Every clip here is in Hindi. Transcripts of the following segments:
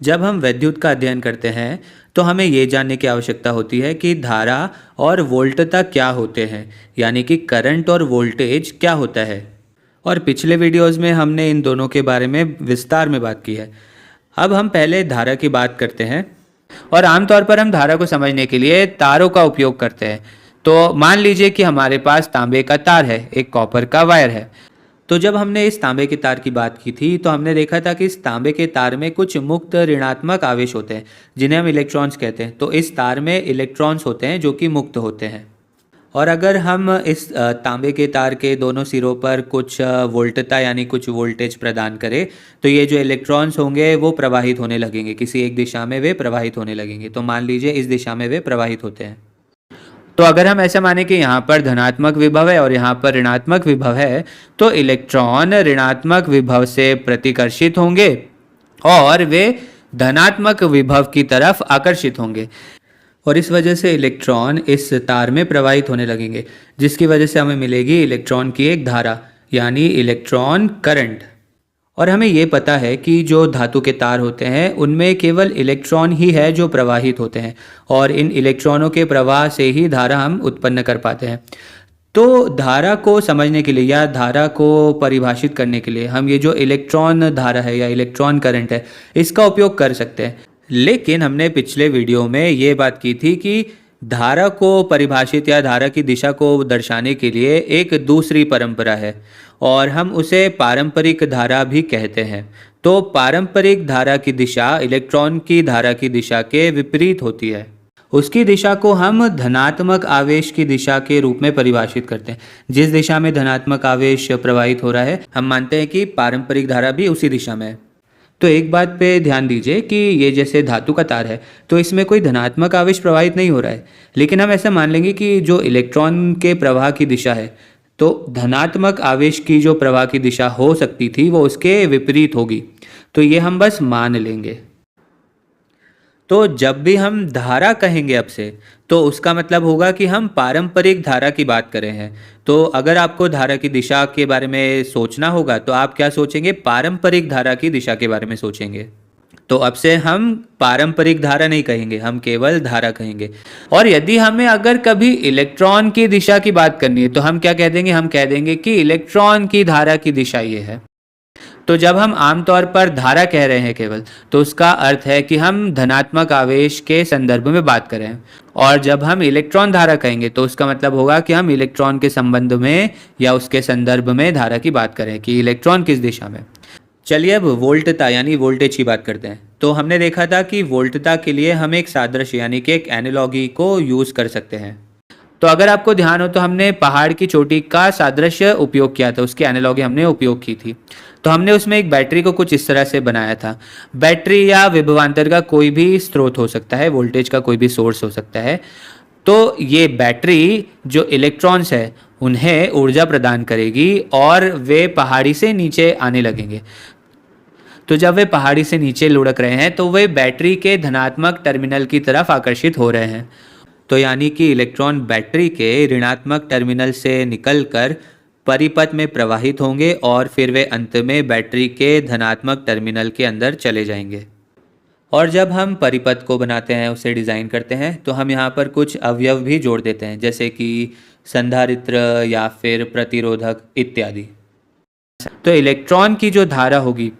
जब हम विद्युत का अध्ययन करते हैं तो हमें ये जानने की आवश्यकता होती है कि धारा और वोल्टता क्या होते हैं, यानी कि करंट और वोल्टेज क्या होता है। और पिछले वीडियोस में हमने इन दोनों के बारे में विस्तार में बात की है। अब हम पहले धारा की बात करते हैं और आमतौर पर हम धारा को समझने के लिए तारों का उपयोग करते हैं। तो मान लीजिए कि हमारे पास तांबे का तार है, एक कॉपर का वायर है। तो जब हमने इस तांबे के तार की बात की थी तो हमने देखा था कि इस तांबे के तार में कुछ मुक्त ऋणात्मक आवेश होते हैं जिन्हें हम इलेक्ट्रॉन्स कहते हैं। तो इस तार में इलेक्ट्रॉन्स होते हैं जो कि मुक्त होते हैं। और अगर हम इस तांबे के तार के दोनों सिरों पर कुछ वोल्टता यानी कुछ वोल्टेज प्रदान करें तो ये जो इलेक्ट्रॉन्स होंगे वो प्रवाहित होने लगेंगे, किसी एक दिशा में वे प्रवाहित होने लगेंगे। तो मान लीजिए इस दिशा में वे प्रवाहित होते हैं। तो अगर हम ऐसा माने कि यहाँ पर धनात्मक विभव है और यहाँ पर ऋणात्मक विभव है तो इलेक्ट्रॉन ऋणात्मक विभव से प्रतिकर्षित होंगे और वे धनात्मक विभव की तरफ आकर्षित होंगे। और इस वजह से इलेक्ट्रॉन इस तार में प्रवाहित होने लगेंगे, जिसकी वजह से हमें मिलेगी इलेक्ट्रॉन की एक धारा यानी इलेक्ट्रॉन करंट। और हमें ये पता है कि जो धातु के तार होते हैं उनमें केवल इलेक्ट्रॉन ही है जो प्रवाहित होते हैं और इन इलेक्ट्रॉनों के प्रवाह से ही धारा हम उत्पन्न कर पाते हैं। तो धारा को समझने के लिए या धारा को परिभाषित करने के लिए हम ये जो इलेक्ट्रॉन धारा है या इलेक्ट्रॉन करंट है इसका उपयोग कर सकते हैं। लेकिन हमने पिछले वीडियो में ये बात की थी कि धारा को परिभाषित या धारा की दिशा को दर्शाने के लिए एक दूसरी परंपरा है और हम उसे पारंपरिक धारा भी कहते हैं। तो पारंपरिक धारा की दिशा इलेक्ट्रॉन की धारा की दिशा के विपरीत होती है। उसकी दिशा को हम धनात्मक आवेश की दिशा के रूप में परिभाषित करते हैं। जिस दिशा में धनात्मक आवेश प्रवाहित हो रहा है हम मानते हैं कि पारंपरिक धारा भी उसी दिशा में है। तो एक बात पे ध्यान दीजिए कि ये जैसे धातु का तार है तो इसमें कोई धनात्मक आवेश प्रवाहित नहीं हो रहा है, लेकिन हम ऐसा मान लेंगे कि जो इलेक्ट्रॉन के प्रवाह की दिशा है तो धनात्मक आवेश की जो प्रवाह की दिशा हो सकती थी वो उसके विपरीत होगी। तो ये हम बस मान लेंगे। तो जब भी हम धारा कहेंगे अब से तो उसका मतलब होगा कि हम पारंपरिक धारा की बात कर रहे हैं। तो अगर आपको धारा की दिशा के बारे में सोचना होगा तो आप क्या सोचेंगे, पारंपरिक धारा की दिशा के बारे में सोचेंगे। तो अब से हम पारंपरिक धारा नहीं कहेंगे, हम केवल धारा कहेंगे। और यदि हमें अगर कभी इलेक्ट्रॉन की दिशा की बात करनी है तो हम क्या कह देंगे, हम कह देंगे कि इलेक्ट्रॉन की धारा की दिशा ये है। तो जब हम आमतौर पर धारा कह रहे हैं केवल तो उसका अर्थ है कि हम धनात्मक आवेश के संदर्भ में बात कर रहे हैं। और जब हम इलेक्ट्रॉन धारा कहेंगे तो उसका मतलब होगा कि हम इलेक्ट्रॉन के संबंध में या उसके संदर्भ में धारा की बात करें कि इलेक्ट्रॉन किस दिशा में। चलिए अब वोल्टता यानी वोल्टेज की बात करते हैं। तो हमने देखा था कि वोल्टता के लिए हम एक सादृश्य यानी कि एक एनालॉगी को यूज़ कर सकते हैं। तो अगर आपको ध्यान हो तो हमने पहाड़ की चोटी का सादृश्य उपयोग किया था, उसकी एनालॉगी हमने उपयोग की थी। तो हमने उसमें एक बैटरी को कुछ इस तरह से बनाया था। बैटरी या विभवांतर का कोई भी स्रोत हो सकता है, वोल्टेज का कोई भी सोर्स हो सकता है। तो ये बैटरी जो इलेक्ट्रॉन्स है उन्हें ऊर्जा प्रदान करेगी और वे पहाड़ी से नीचे आने लगेंगे। तो जब वे पहाड़ी से नीचे लुढ़क रहे हैं तो वे बैटरी के धनात्मक टर्मिनल की तरफ आकर्षित हो रहे हैं। तो यानी कि इलेक्ट्रॉन बैटरी के ऋणात्मक टर्मिनल से निकलकर परिपथ में प्रवाहित होंगे और फिर वे अंत में बैटरी के धनात्मक टर्मिनल के अंदर चले जाएंगे। और जब हम परिपथ को बनाते हैं, उसे डिज़ाइन करते हैं, तो हम यहाँ पर कुछ अवयव भी जोड़ देते हैं जैसे कि संधारित्र या फिर प्रतिरोधक इत्यादि। तो इलेक्ट्रॉन की जो धारा होगी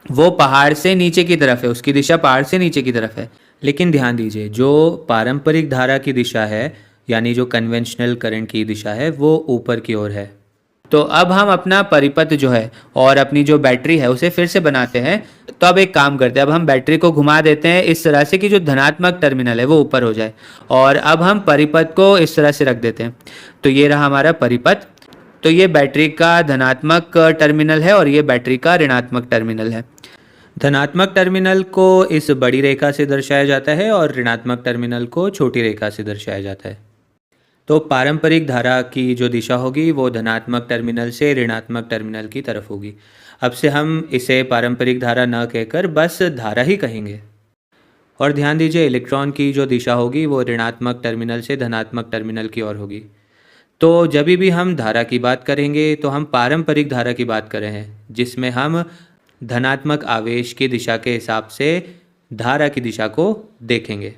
वो पहाड़ से नीचे की तरफ है, उसकी दिशा पहाड़ से नीचे की तरफ है। लेकिन ध्यान दीजिए जो पारंपरिक धारा की दिशा है यानी जो कन्वेंशनल करंट की दिशा है वो ऊपर की ओर है। तो अब हम अपना परिपथ जो है और अपनी जो बैटरी है उसे फिर से बनाते हैं। तो अब एक काम करते हैं, अब हम बैटरी को घुमा देते हैं इस तरह से कि जो धनात्मक टर्मिनल है वो ऊपर हो जाए और अब हम परिपथ को इस तरह से रख देते हैं। तो ये रहा हमारा परिपथ। तो ये बैटरी का धनात्मक टर्मिनल है और ये बैटरी का ऋणात्मक टर्मिनल है। धनात्मक टर्मिनल को इस बड़ी रेखा से दर्शाया जाता है और ऋणात्मक टर्मिनल को छोटी रेखा से दर्शाया जाता है। तो पारंपरिक धारा की जो दिशा होगी वो धनात्मक टर्मिनल से ऋणात्मक टर्मिनल की तरफ होगी। अब से हम इसे पारंपरिक धारा न कहकर बस धारा ही कहेंगे। और ध्यान दीजिए इलेक्ट्रॉन की जो दिशा होगी वो ऋणात्मक टर्मिनल से धनात्मक टर्मिनल की ओर होगी। तो जब भी हम धारा की बात करेंगे तो हम पारंपरिक धारा की बात कर रहे हैं जिसमें हम धनात्मक आवेश की दिशा के हिसाब से धारा की दिशा को देखेंगे।